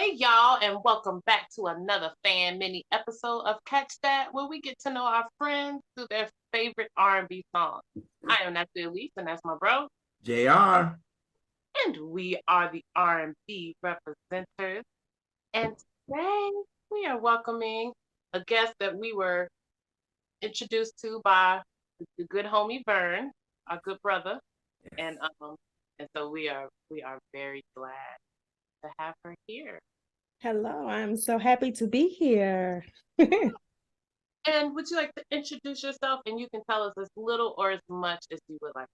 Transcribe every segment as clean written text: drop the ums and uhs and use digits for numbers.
Hey y'all, and welcome back to another fan mini episode of Catch That, where we get to know our friends through their favorite R&B songs. I am Nancy Alise, and that's my bro, JR. and we are the R&B representatives. And today we are welcoming a guest that we were introduced to by the good homie Vern, our good brother, and um, and so we are very glad to have her here. Hello, I'm so happy to be here. And would you like to introduce yourself? And you can tell us as little or as much as you would like.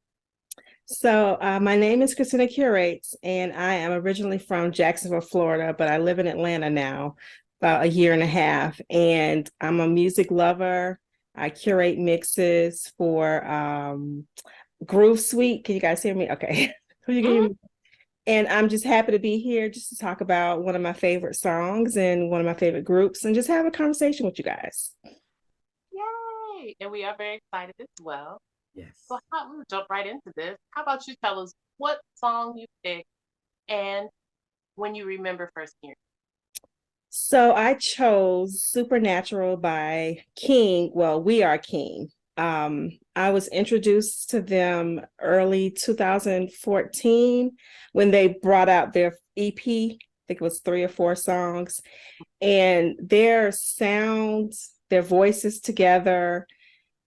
My name is Christina Curates, and I am originally from Jacksonville, Florida, but I live in Atlanta now, about a year and a half. And I'm a music lover. I curate mixes for Groove Suite. Can you guys hear me? Okay. You can hear Mhm. me? And I'm just happy to be here just to talk about one of my favorite songs and one of my favorite groups and just have a conversation with you guys. Yay! And we are very excited as well. So Yes. we'll jump right into this. How about you tell us what song you picked and when you remember first hearing So I chose Supernatural by King. Well, We Are King. I was introduced to them early 2014 when they brought out their EP. I think it was 3 or 4 songs, and their sounds, their voices together,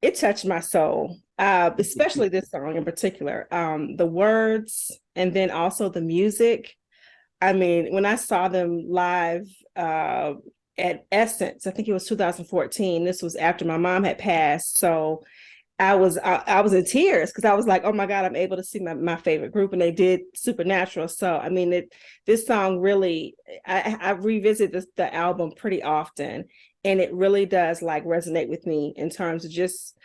it touched my soul. Especially this song in particular. The words and then also the music. I mean, when I saw them live at Essence, I think it was 2014. This was after my mom had passed. So I was in tears because I was like, oh my God, I'm able to see my favorite group, and they did Supernatural. So I mean, this song really, I revisit the album pretty often, and it really does like resonate with me in terms of just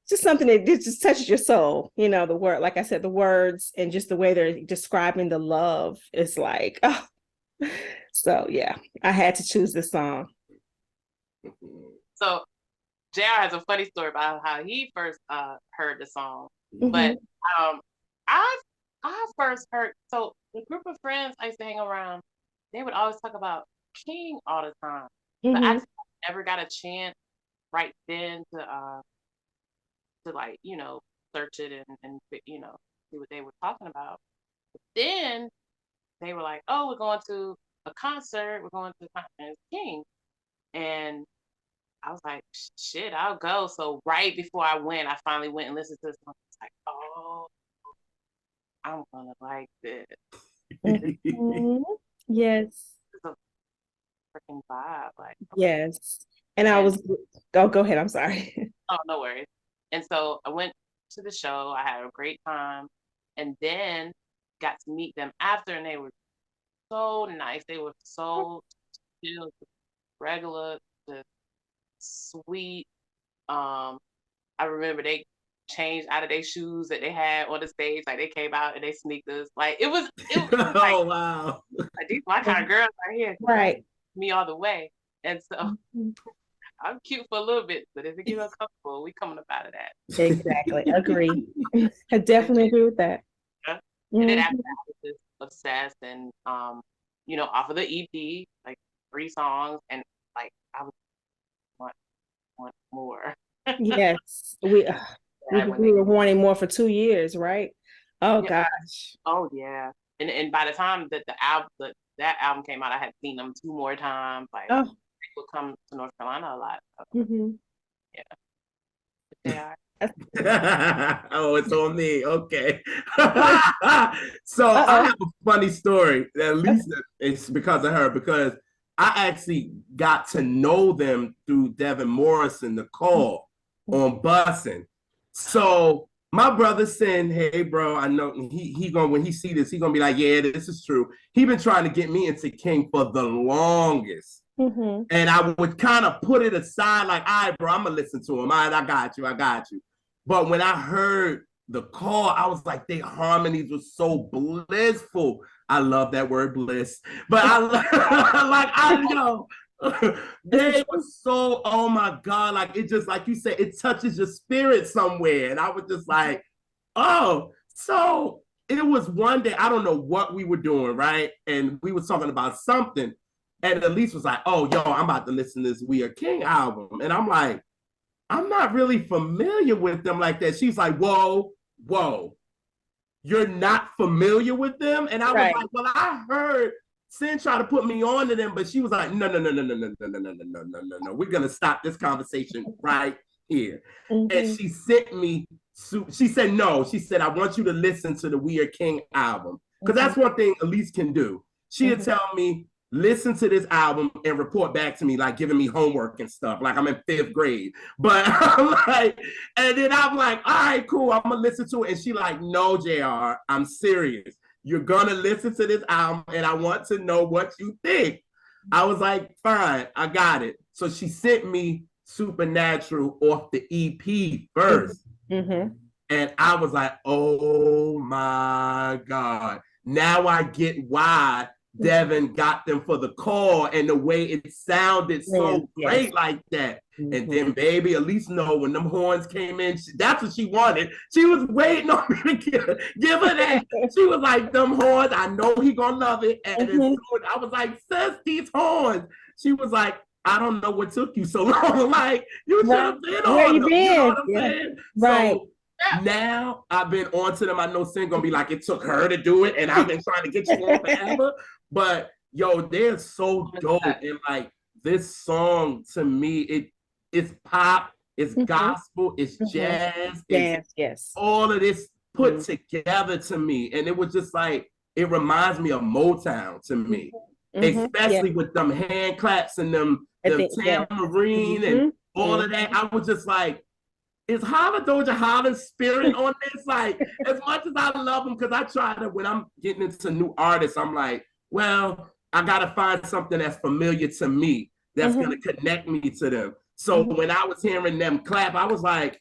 something that just touches your soul. You know, the word, like I said, the words and just the way they're describing the love is like, oh. So yeah, I had to choose this song. So JR has a funny story about how he first heard the song. But Hmm. um I I first heard so the group of friends I used to hang around, they would always talk about King all the time. But I Hmm. just never got a chance right then to like, search it and see what they were talking about. But then they were like, "Oh, we're going to a concert. We're going to the concert King," and I was like, "Shit, I'll go." So right before I went, I finally went and listened to the song. It's like, "Oh, I'm gonna like this. Hmm. Yes, This is a freaking vibe." Like, yes. And I and was, oh, go ahead. I'm sorry. oh, no worries. And so I went to the show. I had a great time, and then got to meet them after, and they were so nice. They were so chill, regular, just sweet. Um, I remember they changed out of their shoes that they had on the stage, like they came out in their sneakers. Like it was like, Oh wow. these my kind of girls right here, Right. me all the way. And so Mhm. I'm cute for a little bit, but if it get uncomfortable, we coming up out of that. Exactly. Agree. I And definitely agree with that. yeah. And then Mhm. after that, I was just obsessed and off of the EP, like 3 songs, and like I was want more. Yes. We Yeah, when we they were wanting more for 2 years, right? Oh yeah, gosh. oh yeah. And by the time that that album came out, I had seen them 2 more times. Like Oh. they would come to North Carolina a lot. So, Hmm. yeah, but they are. Oh, it's on me. Okay. Oh. So I Uh-oh. have a funny story. At Okay. least it's because of her, because I actually got to know them through Devin Morrison, the call on busing. So my brother saying, "Hey, bro, I know he gonna when he see this, he gonna be like, yeah, this is true." He been trying to get me into King for the longest. Hmm. And I would kind of put it aside, like, all right, bro, I'm gonna listen to him. All right, I got you, I got you. But when I heard the call, I was like, their harmonies were so blissful. I love that word bliss, but I like I know It's the they were truth. so, oh my god, like it just like you said, it touches your spirit somewhere, and I was just like, oh, so it was one day, I don't know what we were doing, right? And we were talking about something, And Alise was like, oh, yo, I'm about to listen to this We Are King album. And I'm like, I'm not really familiar with them like that. She's like, whoa, whoa, you're not familiar with them? And I was Right. like, well, I heard Sin try to put me on to them, but she was like, no, no, no, no, no, no, no, no, no, no, no, no, no. We're gonna stop this conversation right here. And she sent me, she said, no, she said, I want you to listen to the We Are King album. Because that's one thing Alise can do. She'll tell me, listen to this album and report back to me, like giving me homework and stuff, like I'm in 5th grade. But I'm like, and then I'm like, all right, cool, I'm gonna listen to it. And she like, no, JR, I'm serious. You're gonna listen to this album and I want to know what you think. I was like, fine, I got it. So she sent me Supernatural off the EP 1st. And I was like, oh my God. Now I get why Devin got them for the call and the way it sounded so great like that. And then baby, Alise know when them horns came in, that's what she wanted. She was waiting on me to give her that. She was like, them horns, I know he gonna love it. And I was like, sis, these horns. She was like, I don't know what took you so long. Like, you should have been on them. You know what I'm saying? Right. So now I've been on to them. I know Sin gonna be like, it took her to do it, and I've been trying to get you on forever. But yo, they're so dope. And like this song to me, it's pop, it's gospel, it's jazz, it's all of this put together to me. And it was just like, it reminds me of Motown to me. Especially with them hand claps and them tambourine and all of that. I was just like, is Holla Doja Holland's spirit on this? Like, as much as I love them, because I try to, when I'm getting into new artists, I'm like, well, I got to find something that's familiar to me, that's going to connect me to them. So when I was hearing them clap, I was like,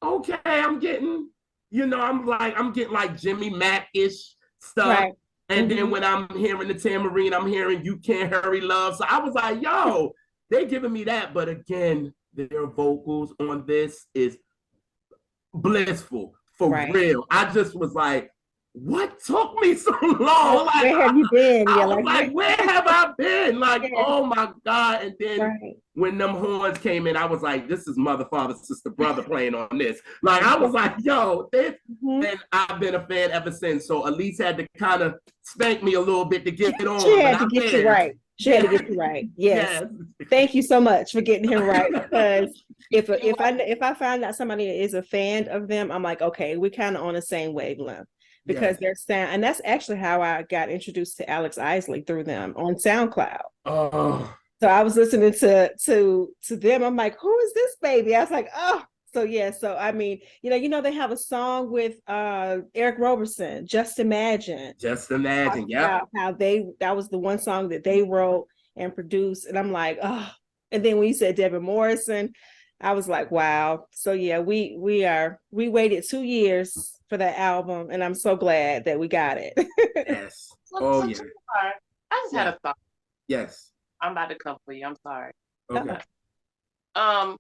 okay, I'm getting, I'm getting like Jimmy Mack-ish stuff. Right. And then when I'm hearing the tambourine, I'm hearing You Can't Hurry Love. So I was like, yo, they're giving me that. But again, their vocals on this is blissful for real. I just was like, what took me so long? Like, where have you been? I was like, where have I been? Like, oh my God. And then when them horns came in, I was like, this is mother, father, sister, brother playing on this. Like, I was like, yo, this. And I've been a fan ever since. So Alise had to kind of spank me a little bit to get it on. She had to get you right. She had to get you right. Yes. Thank you so much for getting him right. Because if I find out somebody is a fan of them, I'm like, okay, we're kind of on the same wavelength. Because their sound, and that's actually how I got introduced to Alex Isley, through them on SoundCloud. Oh. So I was listening to them. I'm like, who is this baby? I was like, oh. So yeah, so I mean, they have a song with Eric Roberson, Just Imagine. Just Imagine, yeah. How that was the one song that they wrote and produced. And I'm like, oh. And then when you said Devin Morrison, I was like, wow. So yeah, we waited 2 years for that album, and I'm so glad that we got it. Yes. Oh yeah. I just had a thought. Yes. I'm about to come for you. I'm sorry. Okay. How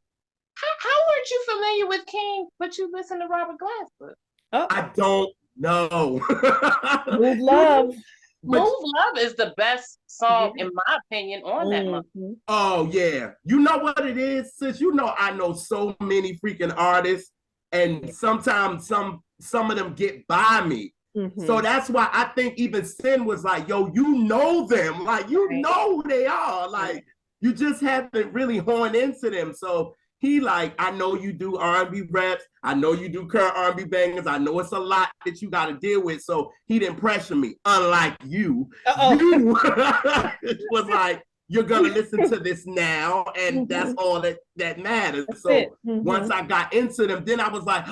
weren't you familiar with King, but you listen to Robert Glasper? Oh. I don't know. Move Love. Move Love is the best song, in my opinion, on that month. Oh yeah. You know what it is, sis? I know so many freaking artists, and sometimes some of them get by me. So that's why I think even Sin was like, yo, you know them. Like, you know who they are. Like, you just haven't really honed into them. So he like, I know you do R&B reps. I know you do current R&B bangers. I know it's a lot that you got to deal with. So he didn't pressure me. Unlike you, you was like, you're going to listen to this now. And that's all that matters. So once I got into them, then I was like,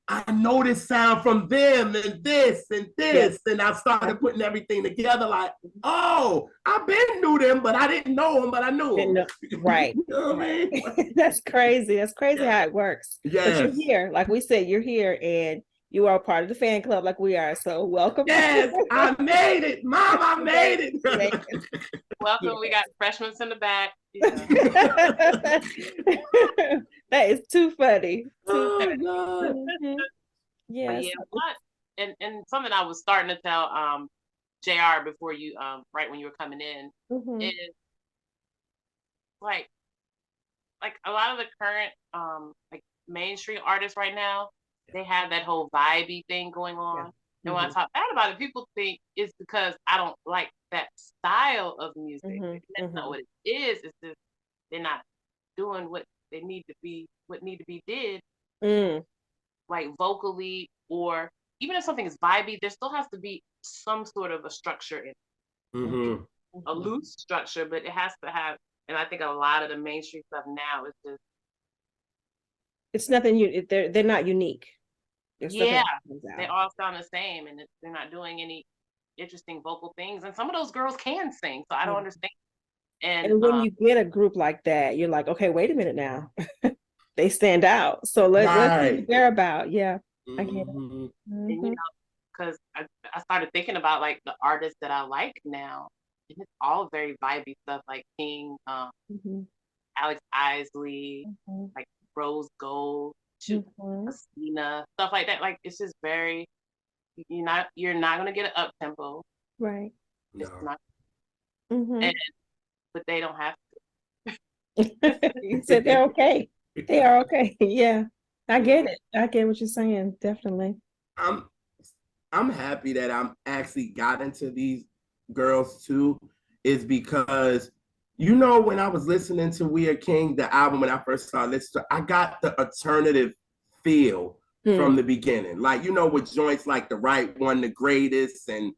I know this sound from them and this and this. And I started putting everything together like, oh, I've been knew them, but I didn't know them, but I knew them. Right. You know what I mean? That's crazy. That's crazy how it works. Yes. But you're here. Like we said, you're here and you are part of the fan club like we are. So welcome. Yes, I made it. Mom, I made it. Welcome. Yeah. We got freshmen in the back. That is too funny. Oh, God. Yes. Yeah, and something I was starting to tell JR before you right when you were coming in is like a lot of the current like mainstream artists right now, they have that whole vibey thing going on. And when I talk bad about it, people think it's because I don't like that style of music. That's not what it is. It's just they're not doing what they need to be, what need to be did, like vocally, or even if something is vibey, there still has to be some sort of a structure in it. A loose structure, but it has to have. And I think a lot of the mainstream stuff now is just it's nothing. They're not unique. yeah, they all sound the same, and they're not doing any interesting vocal things. And some of those girls can sing, so I don't understand. And when you get a group like that, you're like, okay, wait a minute now. They stand out. So let's see what they're about. Yeah, I get it. And you know, because I started thinking about like the artists that I like now, and it's all very vibey stuff like King, Alex Isley, like Rose Gold, Christina, stuff like that. Like it's just very you're not gonna get an up tempo. Right. It's not but they don't have to. You said they're okay. They are okay. Yeah. I get it. I get what you're saying. Definitely. I'm happy that I'm actually got into these girls too, is because when I was listening to We Are King, the album, when I first started listening to, I got the alternative feel from the beginning. Like, with joints like The Right One, The Greatest, and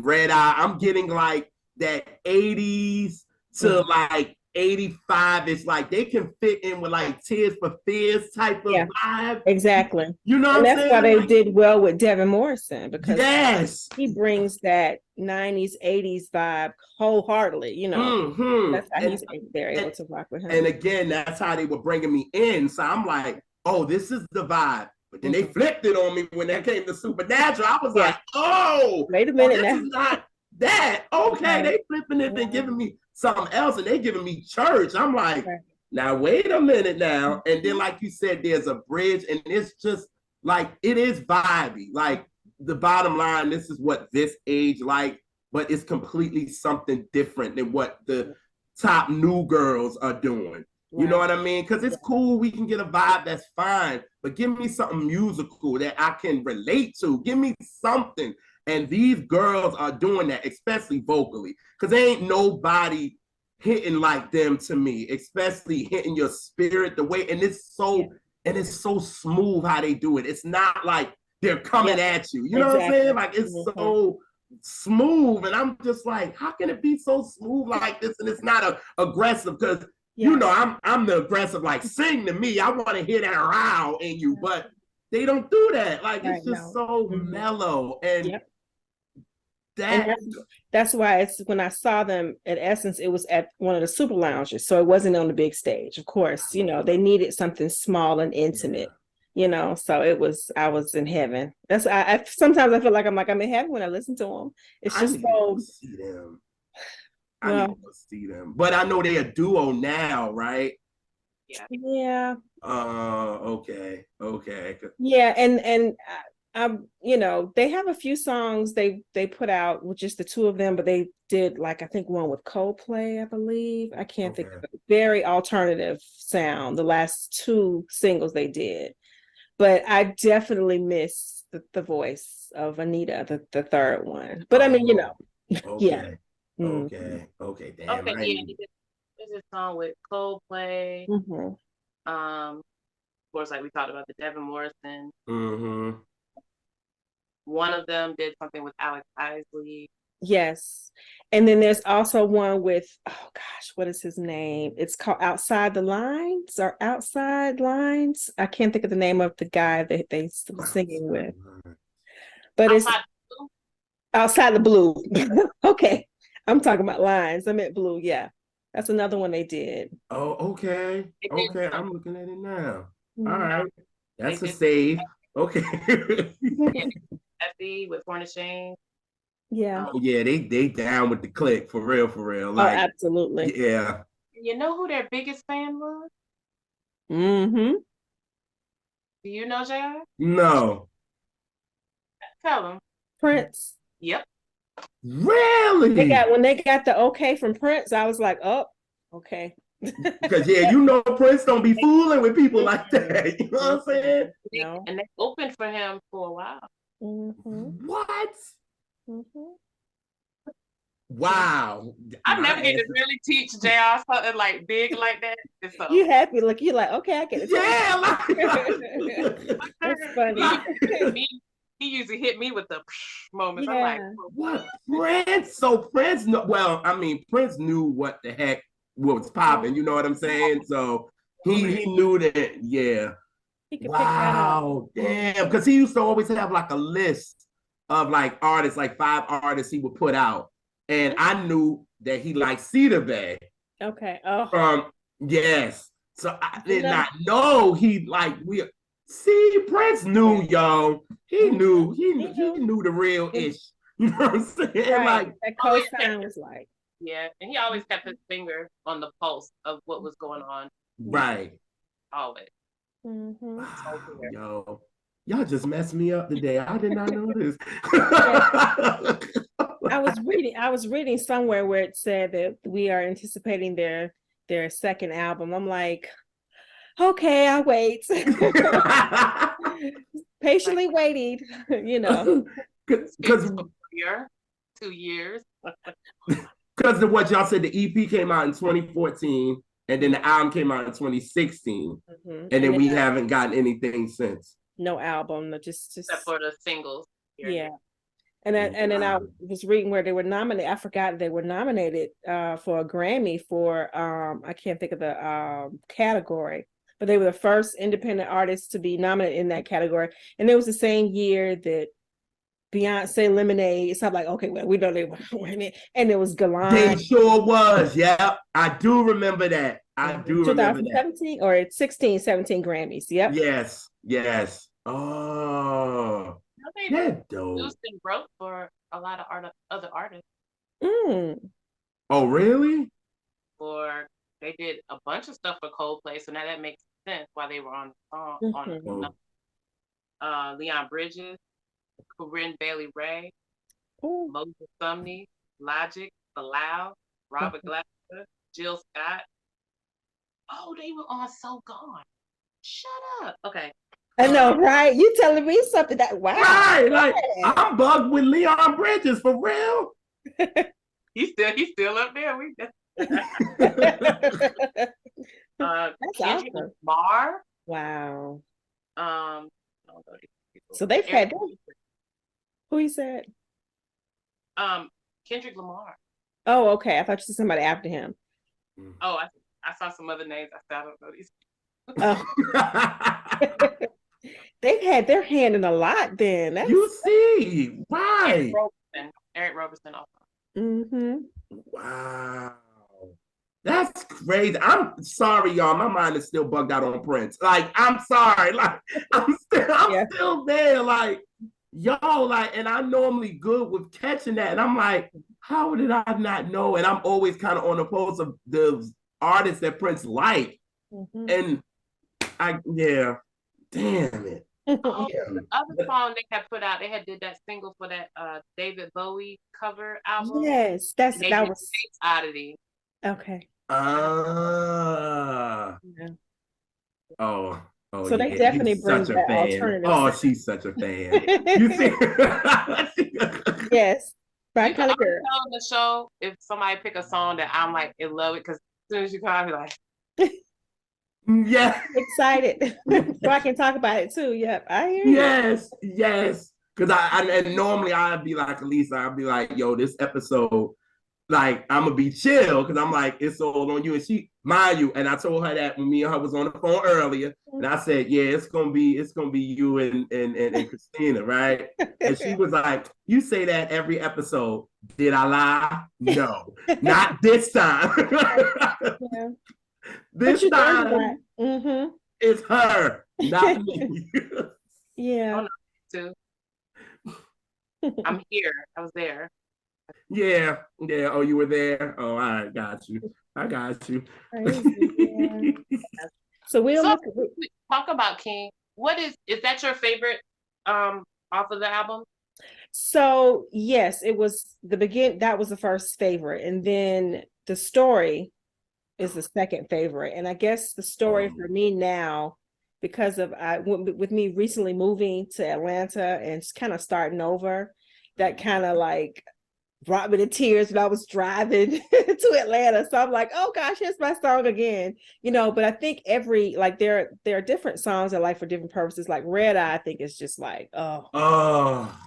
Red Eye, I'm getting like that 80s to like 85. It's like they can fit in with like Tears for Fears type of vibe. Exactly. You know and what I'm that's saying? why they did well with Devin Morrison, because he brings that 90s, 80s vibe wholeheartedly, That's how they're able to rock with him. And again, that's how they were bringing me in. So I'm like, oh, this is the vibe. But then they flipped it on me when that came to Supernatural. I was like, oh, wait a minute, this is not that. Okay, they flipping it and giving me something else, and they giving me church. I'm like, now wait a minute now. And then, like you said, there's a bridge, and it's just like, it is vibey. Like, the bottom line, this is what this age like, but it's completely something different than what the top new girls are doing. You know what I mean? Because it's cool, we can get a vibe, that's fine, but give me something musical that I can relate to. Give me something. And these girls are doing that, especially vocally, because there ain't nobody hitting like them to me, especially hitting your spirit the way, and it's so smooth how they do it. It's not like they're coming at you. You know what I'm saying? Like, it's so smooth, and I'm just like, how can it be so smooth like this and it's not aggressive? Because I'm the aggressive, like, sing to me, I want to hear that row in you, but they don't do that. Like, it's just so mellow. And that's why it's, when I saw them at Essence, it was at one of the super lounges, so it wasn't on the big stage. Of course, they needed something small and intimate. So I was in heaven. That's I sometimes I feel like I'm in heaven when I listen to them. It's just so see them. I need to see them, but I know they're a duo now, right? Yeah. Okay. Yeah, and they have a few songs they put out with just the two of them, but they did, like, I think one with Coldplay, I believe. I can't think of it. Very alternative sound, the last two singles they did. But I definitely miss the voice of Anita, the third one. But I mean, okay. Okay, damn. There's a song with Coldplay. Of course, like we talked about, the Devin Morrison. One of them did something with Alex Isley. Yes. And then there's also one with, oh gosh, what is his name? It's called Outside the Lines or Outside Lines. I can't think of the name of the guy that they were singing with. But it's Outside the Blue. Okay. I'm talking about Lines. I meant Blue. Yeah. That's another one they did. Oh, okay. Okay. I'm looking at it now. All right. That's a save. Okay. Effie with Cornishane. Yeah. Yeah, they down with the click, for real. Like, absolutely. Yeah. You know who their biggest fan was? Do you know, JR? No. Tell them. Prince. Yep. Really? When they got the okay from Prince, I was like, oh, Okay. Because you know Prince don't be fooling with people like that. You know what I'm saying? No. And they opened for him for a while. Mm-hmm. What? Mm-hmm. Wow. I've never get to really teach JR something like big like that. And so You happy? Look, you're like, okay, I get it. Yeah, That's funny. he usually hit me with the moments. Yeah. I'm like, what Prince? So Prince, well, I mean, Prince knew what the heck was popping. You know what I'm saying? So he knew that. Yeah. He could pick that up. Wow. Damn. Because he used to always have like a list of like artists, like 5 artists he would put out, and I knew that he liked Cedar Bay. Okay. Oh. Yes. So I did not know he like we see Prince knew, yo. He knew he knew the real ish. You know what I'm saying? Right. Like that cosign was like. Yeah, and he always kept his finger on the pulse of what was going on. Right. Always. Mm-hmm. Wow, yo. Y'all just messed me up today. I did not know this. I was reading somewhere where it said that we are anticipating their second album. I'm like, okay, I'll wait. Patiently waited, you know. Because 2 years. Because of what y'all said, the EP came out in 2014, and then the album came out in 2016, and then we haven't gotten anything since. No album, just except for the singles. Yeah. And then I was reading where they were nominated. I forgot they were nominated for a Grammy for I can't think of the category, but they were the first independent artists to be nominated in that category. And it was the same year that Beyonce Lemonade. So I'm like, okay, well, we know they were winning. And it was Galan. They sure was. Yeah, I do remember that. I do remember that. 2017 or 16, 17 Grammys. Yep. Yes. Oh, they're dope. And broke for a lot of other artists. Oh, really? Or they did a bunch of stuff for Coldplay, so now that makes sense why they were on the song. Leon Bridges, Corinne Bailey Ray, Moses Sumney, Logic, Bilal, Robert Glasper, Jill Scott. Oh, they were on So Gone. Shut up. Okay. I know, right? You telling me something that wow. Right, like I'm bugged with Leon Bridges for real. He's still up there. We just Kendrick Lamar. Wow. So they've had who he said? Kendrick Lamar. Oh, okay. I thought you said somebody after him. Oh, I saw some other names. I don't know these. Oh. They've had their hand in a lot then. You see, right. Eric Roberson also. Mm-hmm. Wow. That's crazy. I'm sorry, y'all. My mind is still bugged out on Prince. Like, I'm sorry. Like, I'm still there. Like, y'all, like, and I'm normally good with catching that. And I'm like, how did I not know? And I'm always kind of on the pulse of the artists that Prince liked. Mm-hmm. And damn it. The other song they had put out, they had did that single for that David Bowie cover album. Yes, that was Oddity. Okay. Oh, so they definitely bring that alternative. Oh, she's such a fan. You see? Yes. Right, kind of girl. Tell the show if somebody pick a song that I'm like in love with, because as soon as you come out, I'll be like, yeah, excited. So I can talk about it too. Yep, I hear you. Yes. Because and normally I'd be like Alise, I'd be like, yo, this episode, like, I'm gonna be chill because I'm like, it's all on you. And she, mind you, and I told her that when me and her was on the phone earlier, and I said, yeah, it's gonna be you and Christina, right? And she was like, you say that every episode. Did I lie? No, not this time. Yeah. This time, it's her, not me. Yeah. Oh, no, I'm here. I was there. Yeah. Oh, you were there. Oh, I got you. Crazy, yeah. So talk about King. What is that your favorite off of the album? So yes, it was that was the first favorite, and then The Story is the second favorite. And I guess the story for me now, because of with me recently moving to Atlanta and kind of starting over, that kind of like brought me to tears when I was driving to Atlanta. So I'm like, oh gosh, here's my song again. But I think there are different songs I like for different purposes. Like Red Eye, I think is just like, oh,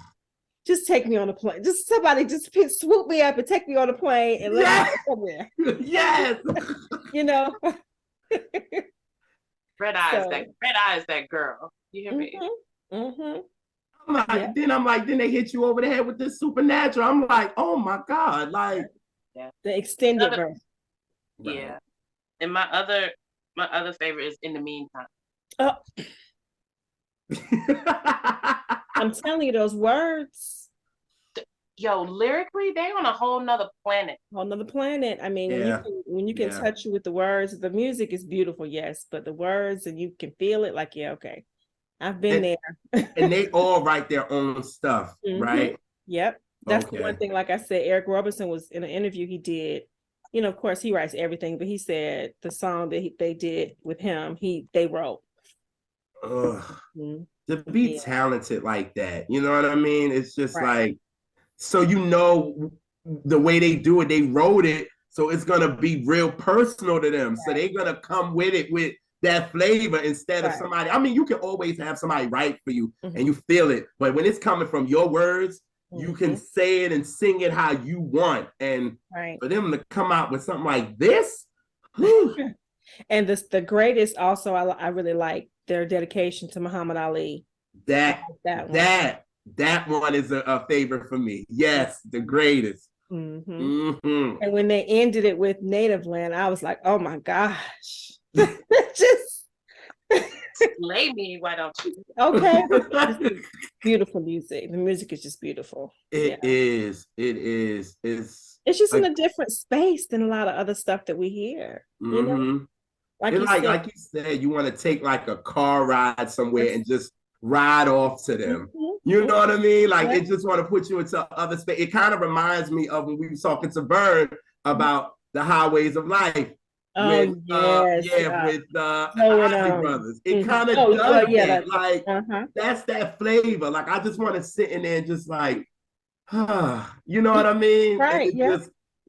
just take me on a plane. Just somebody just swoop me up and take me on a plane and let me go somewhere. Yes. Red Eye is that girl. You hear me? Mm-hmm. I'm like, then they hit you over the head with this supernatural. I'm like, oh my God, like the extended version. Yeah. Right. And my other favorite is In the Meantime. Oh. I'm telling you, those words. Yo, lyrically, they're on a whole nother planet. I mean, when you can touch you with the words, the music is beautiful, yes, but the words and you can feel it, like, yeah, okay. I've been there. And they all write their own stuff, right? Yep. That's the one thing, like I said, Eric Roberson was in an interview he did. Of course, he writes everything, but he said the song that they did with him, they wrote. To be talented like that, you know what I mean? It's just like, so the way they do it, they wrote it, so it's gonna be real personal to them. So they're gonna come with it with that flavor instead of somebody. I mean, you can always have somebody write for you and you feel it, but when it's coming from your words, you can say it and sing it how you want. And for them to come out with something like this, and the greatest also, I really like their dedication to Muhammad Ali. That one is a favorite for me. Yes, the greatest. And when they ended it with Native Land, I was like, oh my gosh. Just slay me, why don't you? Okay. Beautiful music. The music is just beautiful. It is. It's just in a different space than a lot of other stuff that we hear. Like you said, you want to take like a car ride somewhere and just ride off to them. You know what I mean? Like it just want to put you into other space. It kind of reminds me of when we were talking to Vern about the highways of life. With Alise brothers. It kind of does that. Like that's that flavor. Like I just want to sit in there and just like, you know what I mean? Right.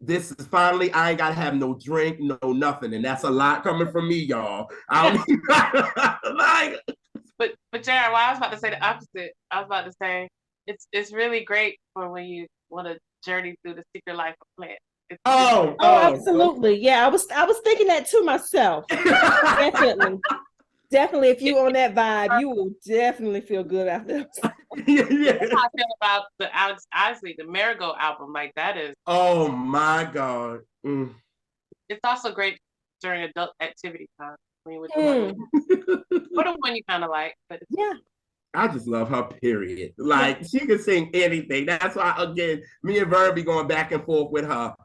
This is finally, I ain't gotta have no drink, no nothing. And that's a lot coming from me, y'all. I don't even like But Jared, well, I was about to say the opposite. I was about to say it's really great for when you want to journey through the secret life of plants. Oh, absolutely. Yeah, I was thinking that to myself. Definitely. If you on that vibe, you will definitely feel good after. That's how I feel about the Alise, the Marigold album. Like that is. Oh my God. It's also great during adult activity time when you with the one you kind of like. But I just love her, period. Like she can sing anything. That's why, again, me and Vern be going back and forth with her.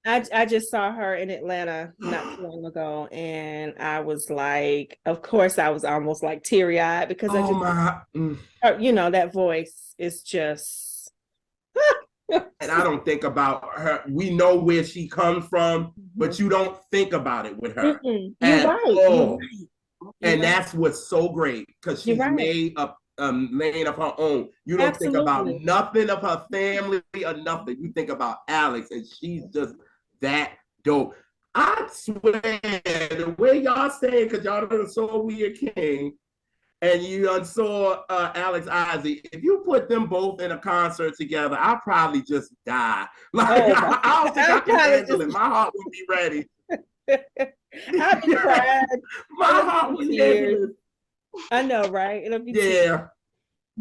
I just saw her in Atlanta not too long ago, and I was like, of course, I was almost like teary-eyed because that voice is just. And I don't think about her. We know where she comes from, but you don't think about it with her. You're right. And that's what's so great because she's made a lane of her own. You don't think about nothing of her family or nothing. You think about Alex, and she's just that dope. I swear, the way y'all saying, because y'all done saw We a King, and you done saw Alex Isaac, if you put them both in a concert together, I'll probably just die. Like, I don't think I can handle it. My heart would be ready. I'll be crying. My heart would handle it. I know, right? It'll be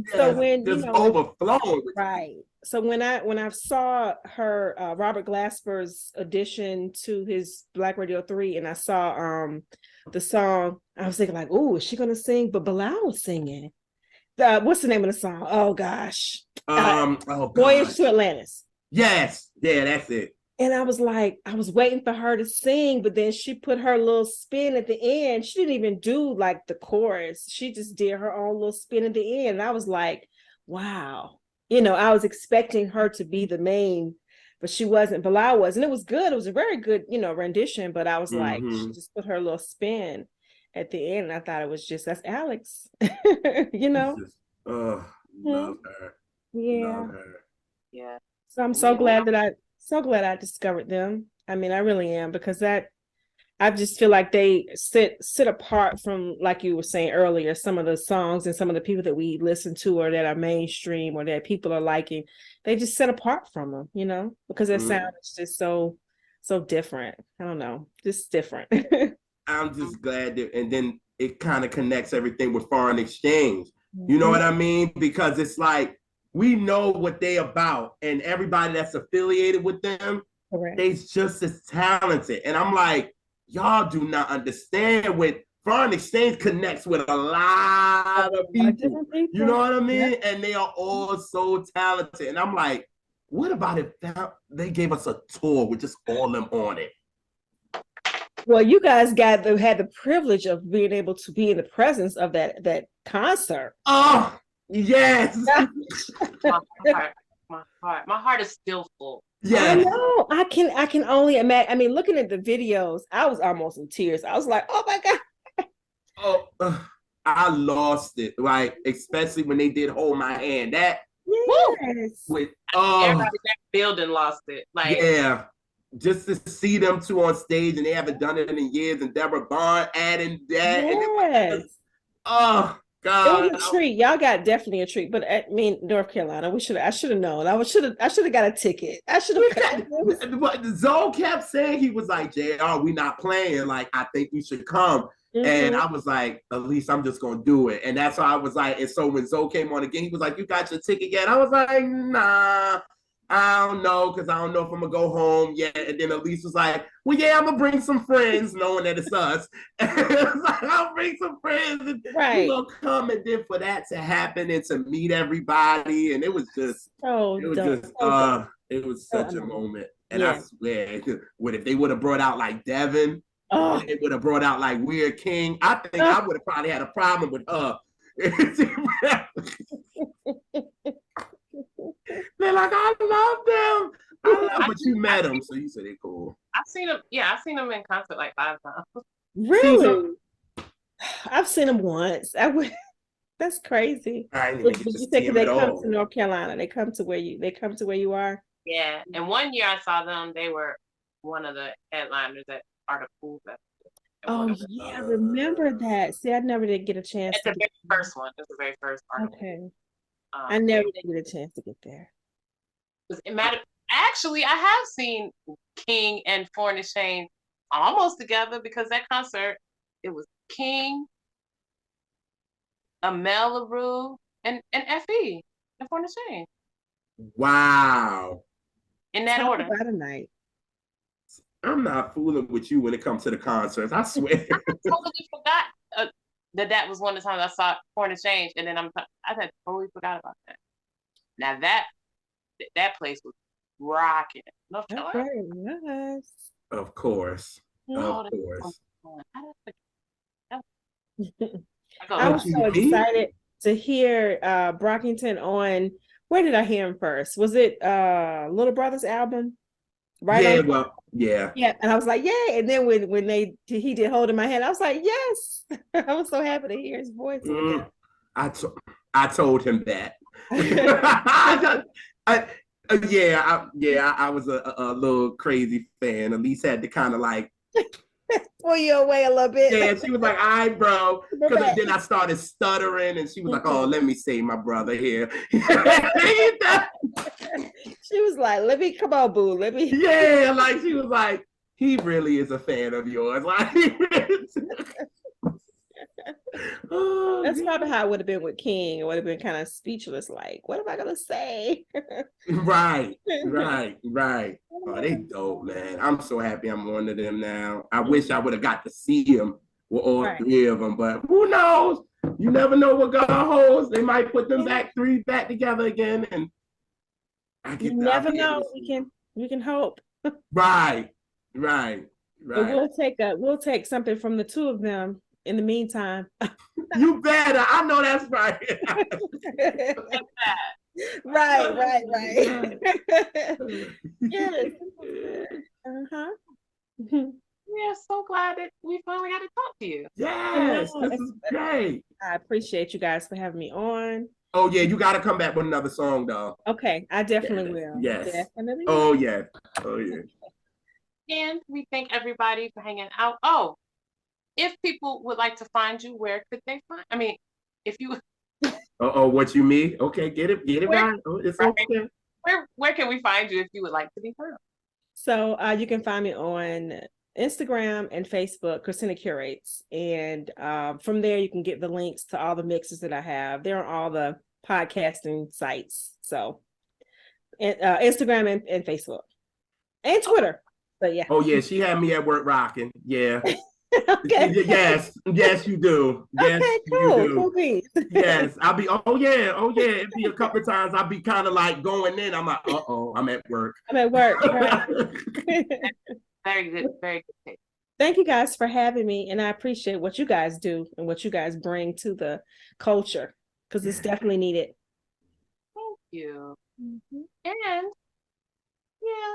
so when just overflowing. Right. So when I saw her Robert Glasper's addition to his Black Radio 3, and I saw the song, I was thinking like, oh, is she gonna sing? But Bilal was singing. What's the name of the song? Oh gosh. Voyage to Atlantis. Yes. Yeah, that's it. And I was like, I was waiting for her to sing, but then she put her little spin at the end. She didn't even do like the chorus. She just did her own little spin at the end. And I was like, wow. I was expecting her to be the main but she wasn't. Bilal was, and it was good. It was a very good, rendition. But I was like, she Mm-hmm. just put her little spin at the end, and I thought it was just that's Alex, It's just, Mhm. love her. Yeah. Love her. Yeah. So I'm And then so glad I discovered them. I mean, I really am because that I just feel like they sit apart from, like you were saying earlier, some of the songs and some of the people that we listen to or that are mainstream or that people are liking. They just sit apart from them, because their Mm. sound is just so different. I don't know, just different. I'm just glad that, and then it kind of connects everything with foreign exchange. You know Mhm. what I mean? Because it's like we know what they about, and everybody that's affiliated with them, Correct. they's just as talented. And I'm like, y'all do not understand when foreign exchange connects with a A lot of lot of people. different You know people. what I Yeah. mean? And they are all so talented. And I'm like, what about if they gave us a tour with just all them on it? Well, you guys had the privilege of being able to be in the presence of that concert. Oh, yes. my heart, my heart is still full. I Yes. know. I can only imagine. I mean, looking at the videos, I was almost in tears. I was like, "Oh my God." Oh, I lost it. Like, especially when they did Hold My Hand. That, woo, Yes. with, Everybody in that building lost it. Like, yeah. Just to see them two on stage and they haven't done it in years, and Deborah Bond adding that, and it was just, Yes. oh It was God. a treat. Y'all got definitely a treat. But I mean, North Carolina, I should have known. I should have got a ticket. I should We have got, but Zoe kept saying, he was like, JR, we not playing. Like, I think you should come. And I was like, at least I'm just gonna do it. And that's why I was like, and so when Zoe came on again, he was like, you got your ticket yet? I was like, nah, I don't know, because I don't know if I'm gonna go home yet. And then Alise was like, well, yeah, I'm gonna bring some friends, knowing that it's us. And it was like, I'll bring some friends and we're Right. gonna come. And then for that to happen and to meet everybody, and it was just, So it was dope. just So dope. it was So such a amazing. moment. And I Yeah. swear, what if they would have brought out like Devin, or Oh. they would have brought out like Weird King, I think Oh. I would have probably had a problem with her. They're like, I love them. I love, but you met them, so you said they cool. I've seen them. Yeah, I've seen them in concert like 5 times. See, so Really? I've seen them once. That's crazy. I didn't But even get to you say see because him they at come to all. North Carolina, they come to where you are. Yeah, and one year I saw them. They were one of the headliners at Art of Cool Festival. At one Oh of the yeah, I remember that. See, I never did get a chance at to the get very first one. It was the very first Art of Cool. okay. I never did get a chance to get there. It matter. Actually, I have seen King and Foreign Exchange almost together because that concert it was King, Amel LaRue, and Fe and Foreign Exchange Wow. in that Talk order. about a night. I'm not fooling with you when it comes to the concerts. I swear. I totally forgot that was one of the times I saw Foreign Exchange, and then I had totally forgot about that. Now that place was rocking. North That's Carolina. very nice. Of course. Oh, Of that's so course. fun. I didn't forget. I I go, But was so you meet? excited to hear Brockington on where did I hear him first? Was it Little Brother's album? Right Yeah, on. well, yeah. Yeah, and I was like, "Yay!" And then when he did Hold in My Hand, I was like, "Yes!" I was so happy to hear his voice Mm, again. I, to- I told him that. I, I, I was a little crazy fan. Alise had to kind of like, Pull you away a little bit. yeah, she was like, all right, bro. We're Because back. then I started stuttering and she was like, oh, Mhm. let me save my brother here. She was like, "Let me come on, boo. Let me." Yeah, like she was like, he really is a fan of yours. Like, oh, That's God. probably how it would have been with King. It would have been kind of speechless, like, "What am I gonna say?" Right, right, right. Oh, they dope, man. I'm so happy I'm one of them now. I wish I would have got to see them with all Right. three of them, but who knows? You never know what God holds. They might put them three back together again, and You I'll never be able know. to see them. We can hope. Right, right, But right. we'll take something from the two of them in the meantime. You better. I know that's right. Right. Yes. Uh-huh. We're so glad that we finally got to talk to you. I know. Yes, this is great. I appreciate you guys for having me on. Oh yeah, you got to come back with another song, though. Okay, I definitely will. Yes. Definitely Oh will. yeah. Oh yeah. And we thank everybody for hanging out. Oh, if people would like to find you, where could they find? I mean, if you Oh, what you mean? Okay, get it where right. Oh, it's right, okay. where can we find you if you would like to be found? So you can find me on Instagram and Facebook, Christina Curates. And from there, you can get the links to all the mixes that I have. They're on all the podcasting sites. So Instagram and Facebook and Twitter. But yeah. Oh yeah, she had me at work rocking. Yeah. Okay. Yes, you do. Yes, Okay, you cool do. beans. Yes, I'll be. Oh yeah. It'd be a couple of times I'll be kind of like going in. I'm like, I'm at work. I'm at work, right? Very good, very good. Thank you guys for having me, and I appreciate what you guys do and what you guys bring to the culture because it's definitely needed. Thank you. Mhm. And yeah,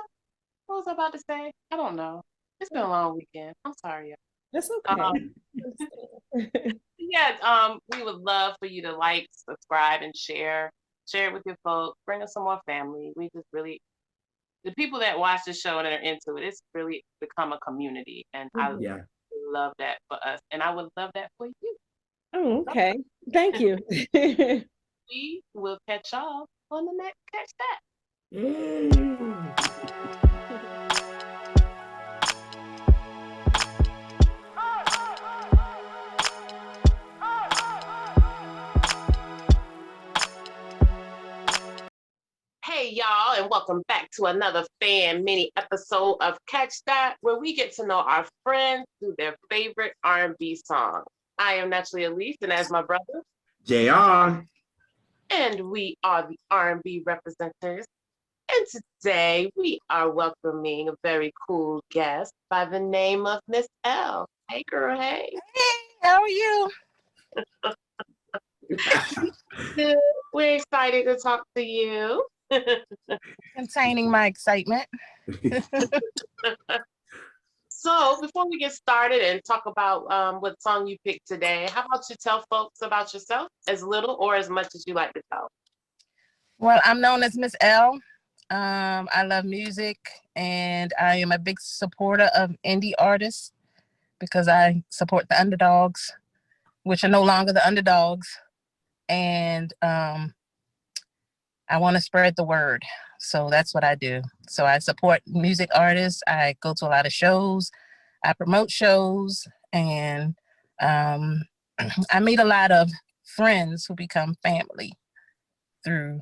what was I about to say? I don't know. It's been a long weekend. I'm sorry. That's Um, okay. yeah, we would love for you to like, subscribe, and share. Share it with your folks. Bring us some more family. We just really, the people that watch the show and are into it, it's really become a community, and I Mhm. Yeah. love that for us, and I would love that for you. Oh, okay. Thank you. We will catch y'all on the next Catch That. Yeah. Hey y'all, and welcome back to another fan mini episode of Catch That, where we get to know our friends through their favorite R&B song. I am naturally Alise, and as my brother, JR. and we are the R&B representatives. And today we are welcoming a very cool guest by the name of Miss Elle. Hey girl, hey. Hey, how are you? Good. We're excited to talk to you. Containing my excitement. So before we get started and talk about what song you picked today, how about you tell folks about yourself, as little or as much as you like to tell? Well, I'm known as Miss Elle. I love music and I am a big supporter of indie artists because I support the underdogs, which are no longer the underdogs. And I want to spread the word. So that's what I do. So I support music artists. I go to a lot of shows. I promote shows and um, I meet a lot of friends who become family through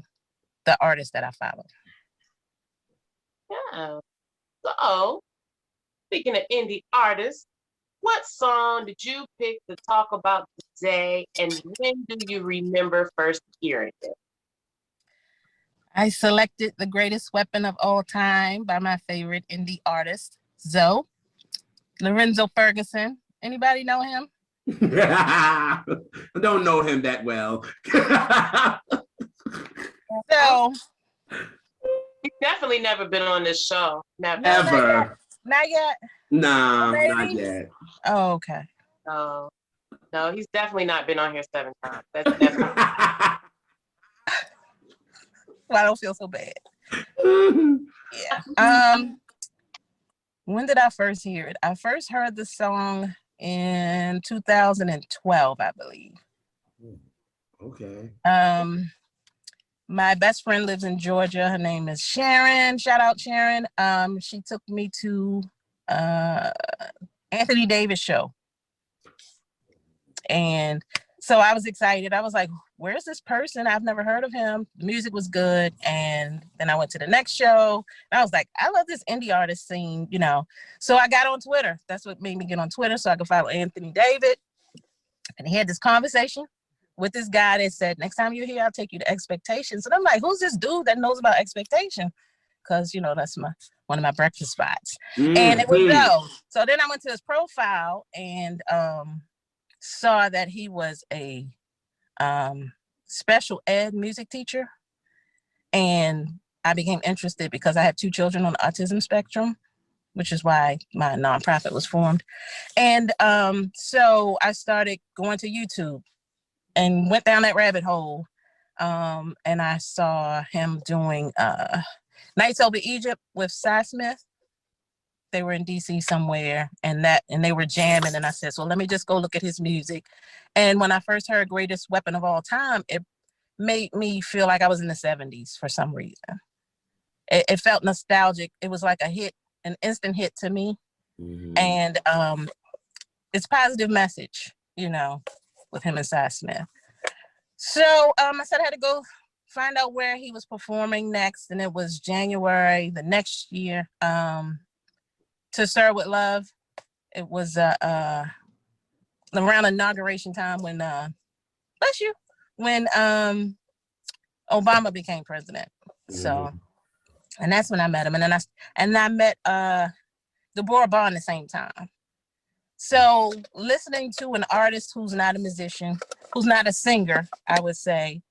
the artists that I follow. Yeah. So speaking of indie artists, what song did you pick to talk about today, and when do you remember first hearing it? I selected The Greatest Weapon of All Time by my favorite indie artist, Zoe, Lorenzo Ferguson. Anybody know him? I don't know him that well. So, He's definitely never been on this show. Never. no, not yet. Ever. Not yet. Nah, not Maybe. yet. Oh, okay. No. No, he's definitely not been on here 7 times. That's definitely. Well, I don't feel so bad. Yeah. When did I first hear it? I first heard the song in 2012, I believe. Okay. My best friend lives in Georgia. Her name is Sharon. Shout out Sharon. She took me to Anthony Davis show. And so I was excited. I was like, where's this person? I've never heard of him. The music was good. And then I went to the next show. And I was like, I love this indie artist scene, you know. So I got on Twitter. That's what made me get on Twitter so I could follow Anthony Davis. And he had this conversation with this guy that said, next time you're here, I'll take you to Expectations. And I'm like, who's this dude that knows about Expectation? Because, you know, that's one of my breakfast spots. Mm-hmm. And it was Zoe. So then I went to his profile and saw that he was a special ed music teacher. And I became interested because I have 2 children on the autism spectrum, which is why my nonprofit was formed. And so I started going to YouTube and went down that rabbit hole. And I saw him doing Nights Over Egypt with Cy Smith. They were in DC somewhere, and they were jamming. And I said, so let me just go look at his music. And when I first heard Greatest Weapon of All Time, it made me feel like I was in the 70s for some reason. It felt nostalgic. It was like a hit, an instant hit to me. Mm-hmm. And it's positive message, you know, with him and Cy Smith. So I said I had to go find out where he was performing next. And it was January the next year. To Serve with Love. It was around inauguration time when bless you, when Obama became president. Mm-hmm. So, and that's when I met him. And then I met Deborah Bond at the same time. So listening to an artist who's not a musician, who's not a singer, I would say,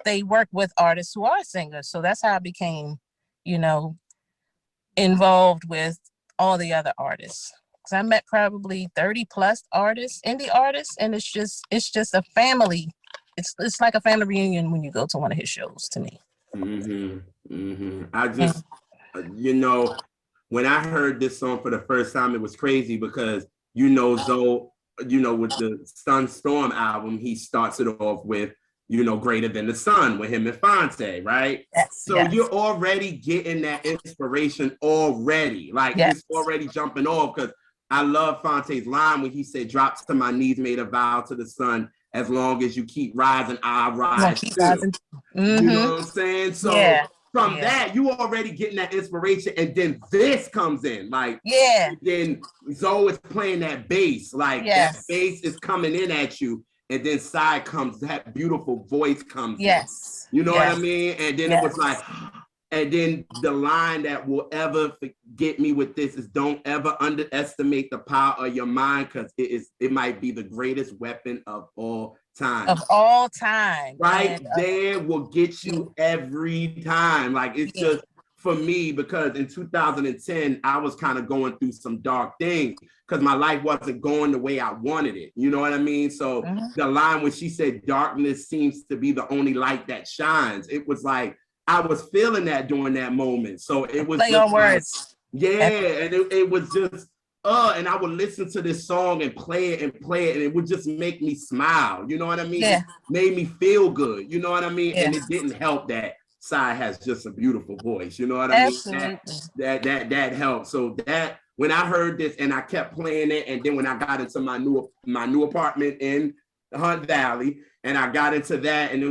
they work with artists who are singers. So that's how I became, you know, involved with all the other artists. Because I met probably 30 plus artists, indie artists, and it's just a family. It's like a family reunion when you go to one of his shows to me. Mm-hmm. Mm-hmm. I just, you know, when I heard this song for the first time, it was crazy because, you know, Zoe, you know, with the Sunstorm album, he starts it off with, you know, Greater Than the Sun with him and Fonte, right? Yes, so you're already getting that inspiration already. Like it's already jumping off because I love Fonte's line when he said, drops to my knees, made a vow to the sun. As long as you keep rising, I'll rise too. Mm-hmm. You know what I'm saying? So from that, you already getting that inspiration. And then this comes in. Like, then Zoe is playing that bass. Like that bass is coming in at you. And then Cy comes, that beautiful voice comes in. You know what I mean? And then it was like, and then the line that will ever get me with this is don't ever underestimate the power of your mind because it might be the greatest weapon of all time. Of all time. Right there will get you every time. Like it's just for me because in 2010, I was kind of going through some dark things because my life wasn't going the way I wanted it. You know what I mean? So the line when she said darkness seems to be the only light that shines, it was like, I was feeling that during that moment. So it was play on words. And it was just, and I would listen to this song and play it, and it would just make me smile. You know what I mean? It made me feel good. You know what I mean? And it didn't help that Cy has just a beautiful voice. You know what I mean? That helped. So that when I heard this and I kept playing it, and then when I got into my new apartment in Hunt Valley, and I got into that, and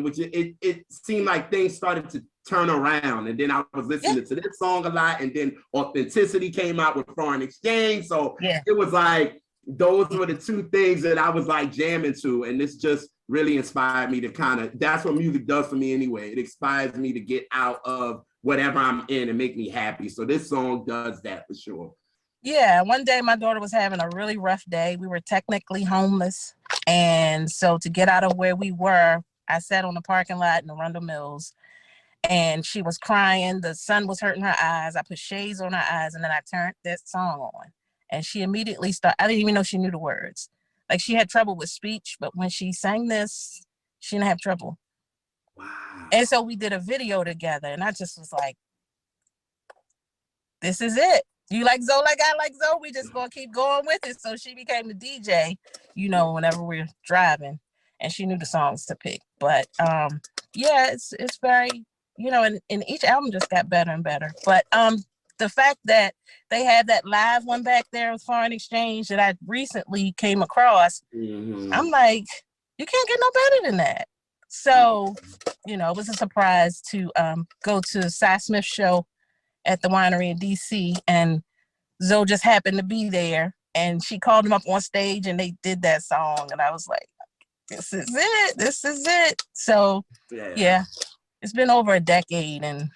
it seemed like things started to turn around. And then I was listening to this song a lot, and then Authenticity came out with Foreign Exchange. So it was like those were the two things that I was like jamming to, and this just really inspired me to kind of, that's what music does for me anyway. It inspires me to get out of whatever I'm in and make me happy. So this song does that for sure. Yeah, one day my daughter was having a really rough day. We were technically homeless. And so to get out of where we were, I sat on the parking lot in Arundel Mills, and she was crying. The sun was hurting her eyes. I put shades on her eyes, and then I turned that song on. And she immediately started, I didn't even know she knew the words. Like she had trouble with speech, but when she sang this, she didn't have trouble. Wow. And so we did a video together, and I just was like, this is it. You like Zoe like I like Zoe? We just gonna keep going with it. So she became the DJ, you know, whenever we're driving, and she knew the songs to pick. But it's very, you know, and each album just got better and better. But the fact that they had that live one back there with Foreign Exchange that I recently came across, I'm like, you can't get no better than that. So, you know, it was a surprise to go to Cy Smith's show at the winery in DC, and Zoe just happened to be there, and she called him up on stage, and they did that song, and I was like, this is it. So it's been over a decade, and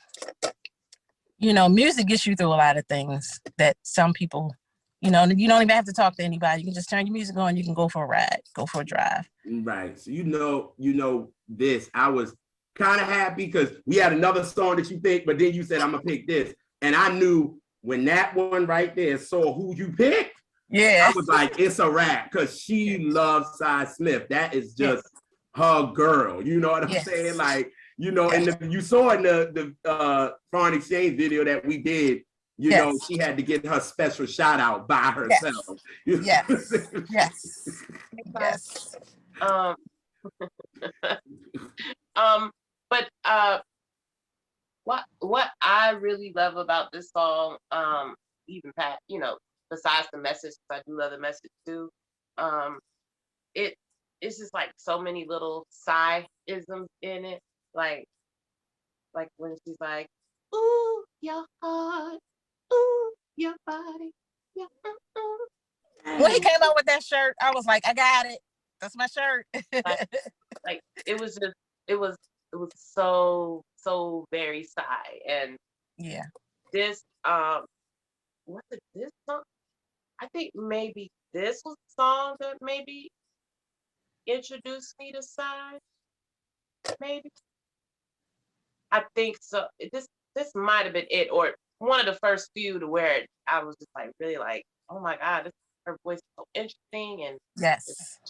you know, music gets you through a lot of things that some people, you know, you don't even have to talk to anybody. You can just turn your music on, you can go for a ride, go for a drive. Right. So you know this. I was kind of happy because we had another song that you picked, but then you said, I'm going to pick this. And I knew when that one right there saw who you picked, I was like, it's a wrap because she loves Cy Smith. That is just her girl. You know what I'm saying? Like, you know, and you saw in the foreign exchange video that we did, you know, she had to get her special shout out by herself. Yes. But what I really love about this song, even Pat, you know, besides the message, I do love the message too. It's just like so many little Psy-isms in it, like when she's like, "Ooh, your heart, ooh, your body, yeah." When he came out with that shirt, I was like, I got it. That's my shirt. like it was just, it was so very Psy, and this what's it? This song? I think maybe this was the song that maybe introduced me to Psy. Maybe I think so. This might have been it, or one of the first few to where I was just like really like, oh my God, her voice is so interesting, and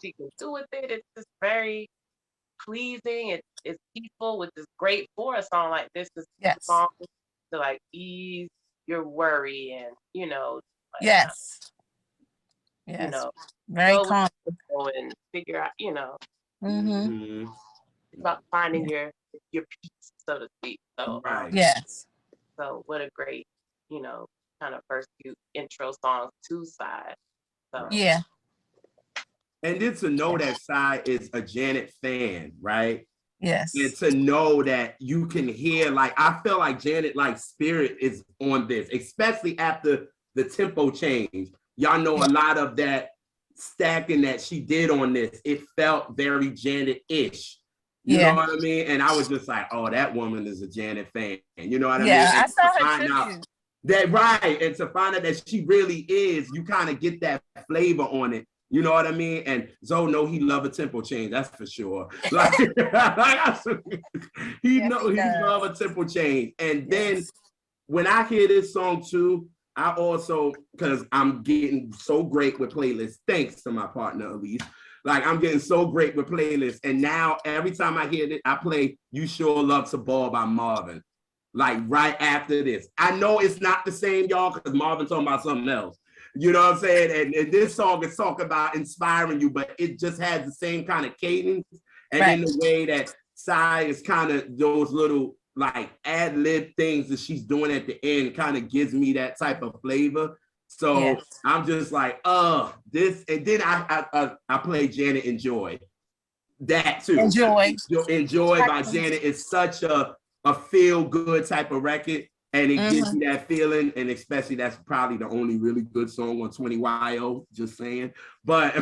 she can do with it. It's just very pleasing. It's peaceful, which is great for a song like this. It's a song to like ease your worry, and you know, like, you know, very calm and figure out, you know, about finding your peace, so to speak. So so what a great, you know, kind of first few intro songs to Psy. So and then to know that Psy is a Janet fan, right? Yes. And to know that you can hear, like, I feel like Janet, like, spirit is on this, especially after the tempo change. Y'all know a lot of that stacking that she did on this. It felt very Janet-ish. You know what I mean? And I was just like, oh, that woman is a Janet fan. You know what I mean? Yeah, I saw her tribute. That right, and to find out that she really is, you kind of get that flavor on it. You know what I mean? And Zoe know he love a tempo change, that's for sure. Like, he love a tempo change. And then when I hear this song too, I also, because I'm getting so great with playlists, thanks to my partner Alise. Like, I'm getting so great with playlists. And now every time I hear it, I play You Sure Love to Ball by Marvin. Like right after this. I know it's not the same, y'all, because Marvin's talking about something else. You know what I'm saying? And this song is talking about inspiring you, but it just has the same kind of cadence. And in the way that Psy is kind of those little like ad-lib things that she's doing at the end kind of gives me that type of flavor. So I'm just like, this, and then I play Janet Enjoy. That too. Enjoy by Janet is such a feel-good type of record, and it gives you that feeling, and especially that's probably the only really good song on 20YO, just saying. But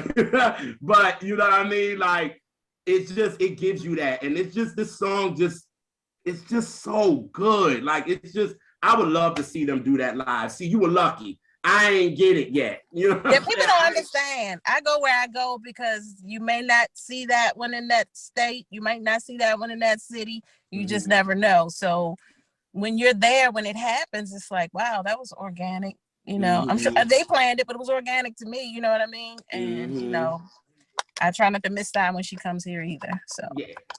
but you know what I mean? Like, it gives you that, and it's just, this song it's just so good. Like, it's just, I would love to see them do that live. See, you were lucky. I ain't get it yet. You know, people don't understand. I go where I go because you may not see that one in that state. You might not see that one in that city. You just never know. So when you're there, when it happens, it's like, wow, that was organic. You know, I'm sure they planned it, but it was organic to me. You know what I mean? And you know, I try not to miss time when she comes here either. So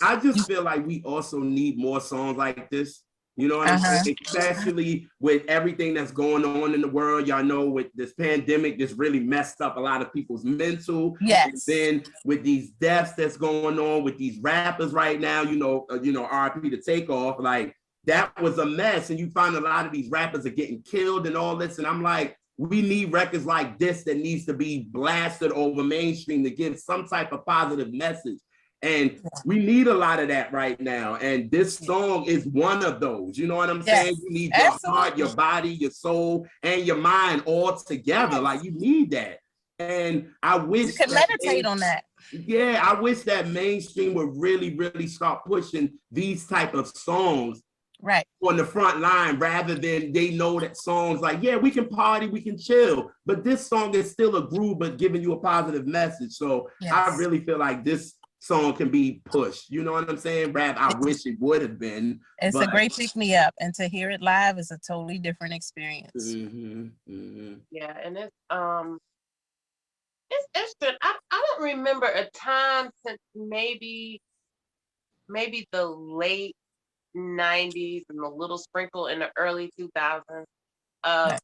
I just feel like we also need more songs like this. You know what I'm saying? Especially with everything that's going on in the world. Y'all know with this pandemic, this really messed up a lot of people's mental. And then with these deaths that's going on with these rappers right now, you know, RP to Takeoff, like, that was a mess. And you find a lot of these rappers are getting killed and all this. And I'm like, we need records like this that needs to be blasted over mainstream to give some type of positive message. And we need a lot of that right now. And this song is one of those. You know what I'm saying? You need your heart, your body, your soul, and your mind all together. Like, you need that. And I wish you can meditate on that. Yeah, I wish that mainstream would really, really start pushing these type of songs on the front line, rather than they know that songs like, yeah, we can party, we can chill, but this song is still a groove, but giving you a positive message. So I really feel like this song can be pushed. You know what I'm saying? Rap, I wish it would have been. It's but a great pick me up, and to hear it live is a totally different experience. Yeah, and it's interesting. I don't remember a time since maybe the late 90s and a little sprinkle in the early 2000s of Right.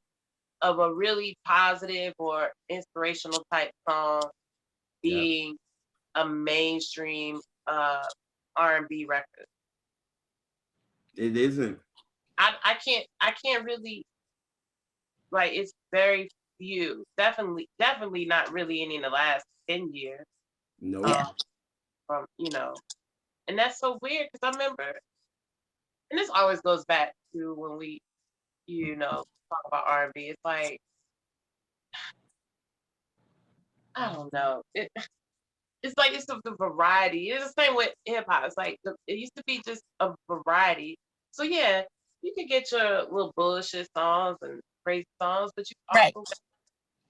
a really positive or inspirational type song being a mainstream R&B record. It isn't. I can't really, like, it's very few. Definitely not really any in the last 10 years. No. Yeah. From, and that's so weird because I remember, and this always goes back to when we, talk about R&B. It's like, I don't know. It's like it's the variety. It's the same with hip hop. It's like it used to be just a variety. So yeah, you could get your little bullshit songs and crazy songs, but Right.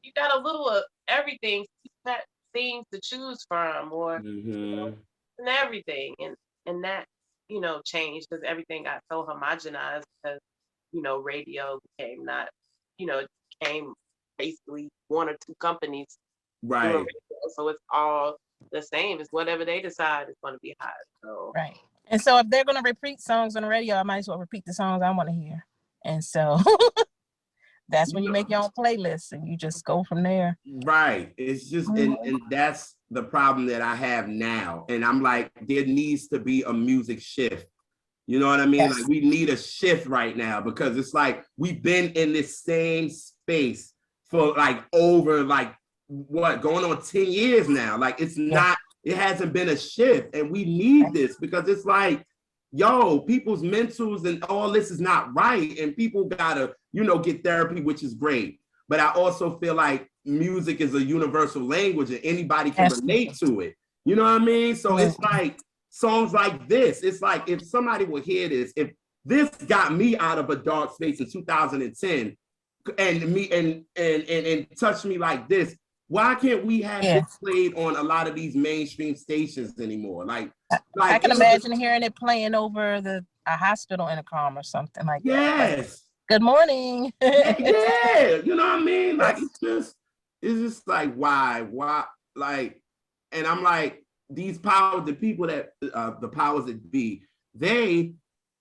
You got a little of everything. You got things to choose from, or and everything, and that changed because everything got so homogenized because radio became not it became basically one or two companies doing Right. radio, so it's all the same. It's whatever they decide is going to be hot. So Right. And so if they're going to repeat songs on the radio, I might as well repeat the songs I want to hear. And so that's when you make your own playlist and you just go from there. Right. It's just, and that's the problem that I have now. And I'm like, there needs to be a music shift. You know what I mean? Yes. Like we need a shift right now because it's like we've been in this same space for like over like what, going on 10 years now. Like it's not, it hasn't been a shift, and we need this because it's like, yo, people's mentals and all this is not right, and people gotta, get therapy, which is great. But I also feel like music is a universal language and anybody can relate to it. You know what I mean? So it's like songs like this. It's like if somebody would hear this, if this got me out of a dark space in 2010 and me and touched me like this, why can't we have this played on a lot of these mainstream stations anymore? Like I can imagine hearing it playing over a hospital intercom or something like that. Yes. Like, good morning. Yeah, you know what I mean? Like it's just like why, like, and I'm like, these powers, the people that the powers that be, they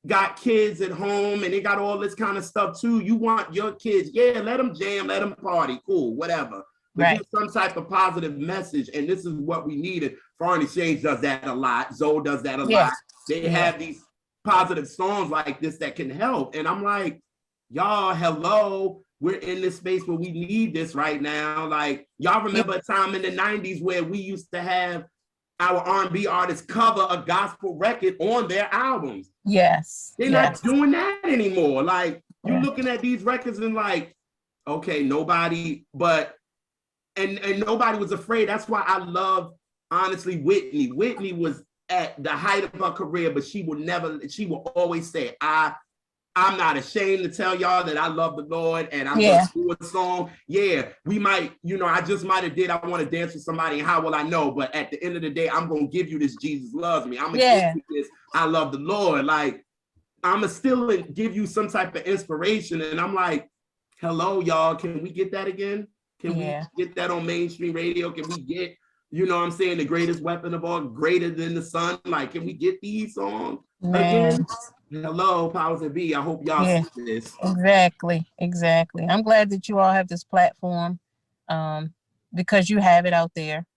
got kids at home and they got all this kind of stuff too. You want your kids, let them jam, let them party, cool, whatever. But get some type of positive message, and this is what we needed. Foreign Exchange does that a lot. Zoe does that a lot. They have these positive songs like this that can help, and I'm like, y'all, hello, we're in this space where we need this right now. Like, y'all remember a time in the 90s where we used to have our R&B artists cover a gospel record on their albums. Yes. They're not doing that anymore. Like, you're looking at these records and like, okay, nobody, but and nobody was afraid. That's why I love, honestly, Whitney. Whitney was at the height of her career, but she will always say, I'm not ashamed to tell y'all that I love the Lord and I'm going to do a song. Yeah, we might, I just might have did I want to dance with somebody and how will I know? But at the end of the day, I'm going to give you this Jesus loves me. I'm going to give you this I love the Lord. Like, I'm going to still give you some type of inspiration. And I'm like, hello, y'all, can we get that again? Can we get that on mainstream radio? Can we get, what I'm saying, the greatest weapon of all, greater than the sun? Like, can we get these songs again? Hello, powers that be. I hope y'all see this. Exactly. I'm glad that you all have this platform because you have it out there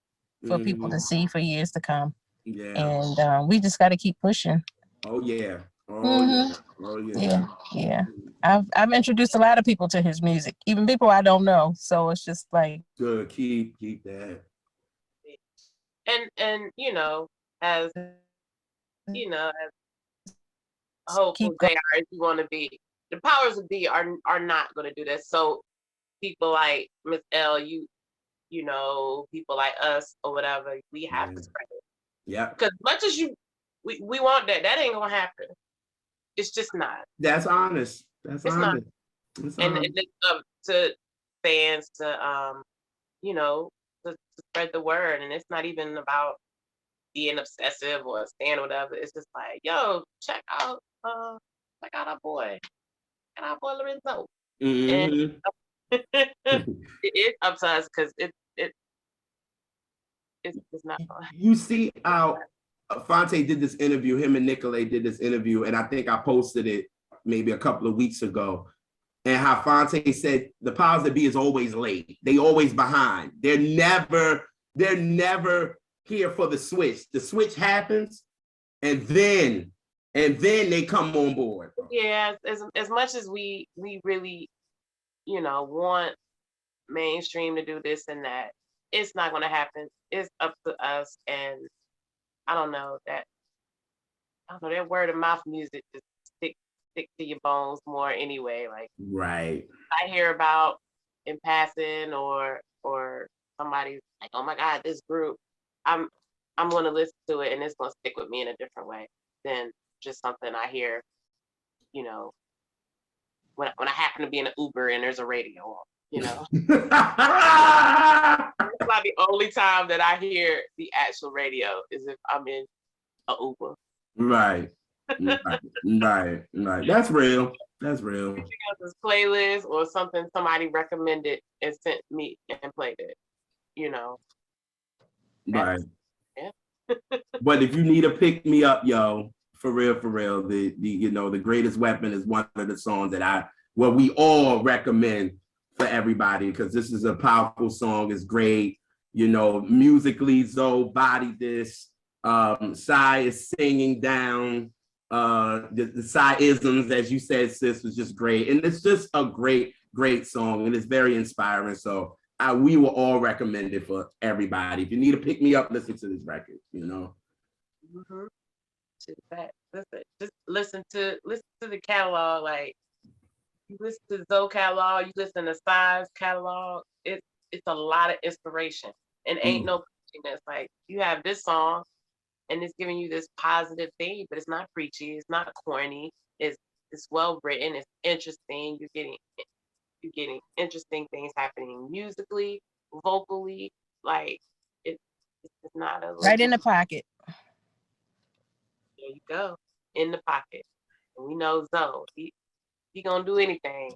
for people to see for years to come. Yeah. And we just got to keep pushing. Oh, yeah. Yeah. I've introduced a lot of people to his music, even people I don't know. So it's just like good. Keep that. And as hopeful they are, if you want to be, the powers that be are not going to do this. So people like Miss Elle, people like us or whatever, we have to spread it. Yeah. Because much as we want that ain't gonna happen. It's just not. That's honest. It's honest. And it's up to fans to to spread the word, and it's not even about being obsessive or staying whatever. It's just like, yo, check out our boy. Check out our boy Lorenzo. And it's up to us because it's not fun. You see how Fonte did this interview, him and Nicolay did this interview, and I think I posted it maybe a couple of weeks ago. And how Fonte said the powers that be is always late. They always behind. They're never here for the switch. The switch happens, and then they come on board. Yeah, as much as we really, want mainstream to do this and that, it's not going to happen. It's up to us, and I don't know that word of mouth music just stick to your bones more anyway. Like, right. I hear about in passing or somebody's like, oh my God, this group, I'm going to listen to it and it's going to stick with me in a different way than just something I hear, when I happen to be in an Uber and there's a radio on. It's not the only time that I hear the actual radio is if I'm in an Uber. Right. That's real. This playlist or something somebody recommended and sent me and played it. Right. Yeah. But if you need a pick me up, yo, for real, the greatest weapon is one of the songs that we all recommend for everybody, because this is a powerful song. It's great, musically. Zoe bodied this. Psy is singing down. The Psy-isms, as you said, sis, was just great, and it's just a great song, and it's very inspiring. So we will all recommend it for everybody. If you need to pick me up, listen to this record. Mm-hmm. Just listen to the catalog. Like, you listen to Zoe catalog, you listen to Psy's catalog. It's a lot of inspiration, and ain't no preachiness. Like, you have this song, and it's giving you this positive thing, but it's not preachy, it's not corny. It's well written. It's interesting. You're getting interesting things happening musically, vocally. Like, it's not a right in the pocket. There you go, in the pocket. And we know Zoe. He gonna do anything.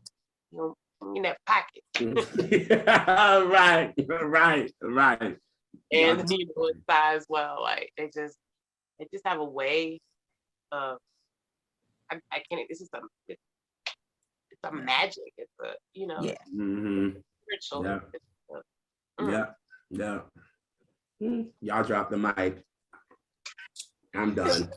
He gonna in that pocket. Right. And inside as well. Like, they just have a way of I can't. It's just it's a magic. It's a Yeah. spiritual. Yeah. Y'all drop the mic. I'm done.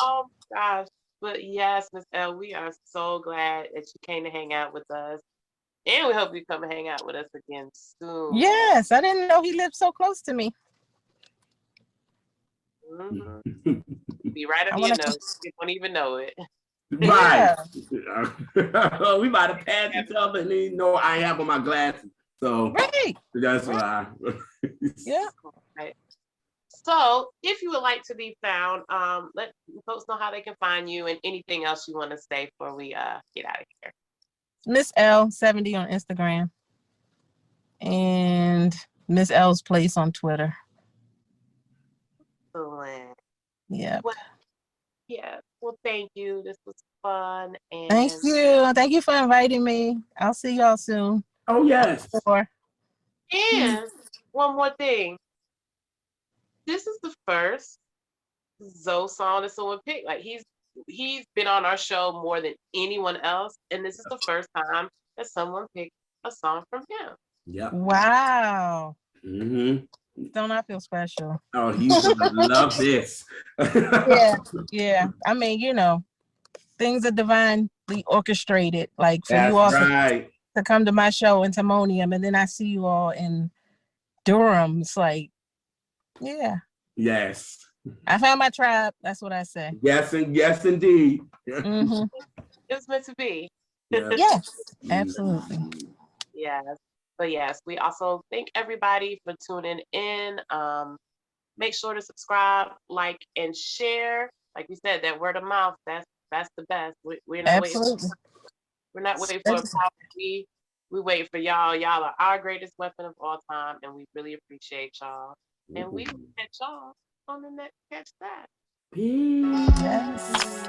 Oh gosh. But yes, Miss Elle, we are so glad that you came to hang out with us. And we hope you come and hang out with us again soon. Yes, I didn't know he lived so close to me. Mm-hmm. Be right up your nose. You don't even know it. Right. Yeah. We might have passed each other, and you know I have on my glasses. So right. That's why. Yeah. Right. So if you would like to be found, let folks know how they can find you and anything else you want to say before we get out of here. Miss Elle 70 on Instagram and Miss Elle's Place on Twitter. Excellent. Yeah. Well, thank you. This was fun. And Thank you for inviting me. I'll see y'all soon. Oh yes. And one more thing. This is the first Zoe song that someone picked. Like, he's been on our show more than anyone else, and this is the first time that someone picked a song from him. Yeah. Wow. Mm-hmm. Don't I feel special? Oh, he's gonna love this. Yeah. I mean, things are divinely orchestrated. Like, for That's you all right. to come to my show in Timonium, and then I see you all in Durham. It's like, yeah. Yes. I found my tribe. That's what I say. Yes, and yes, indeed. Mm-hmm. It was meant to be. Yes, absolutely. Yes. But yes, we also thank everybody for tuning in. Make sure to subscribe, like, and share. Like we said, that word of mouth, that's the best. We're not absolutely. We're not waiting for a power. We wait for y'all. Y'all are our greatest weapon of all time, and we really appreciate y'all. And we will catch y'all on the next Catch That. Peace. Yes.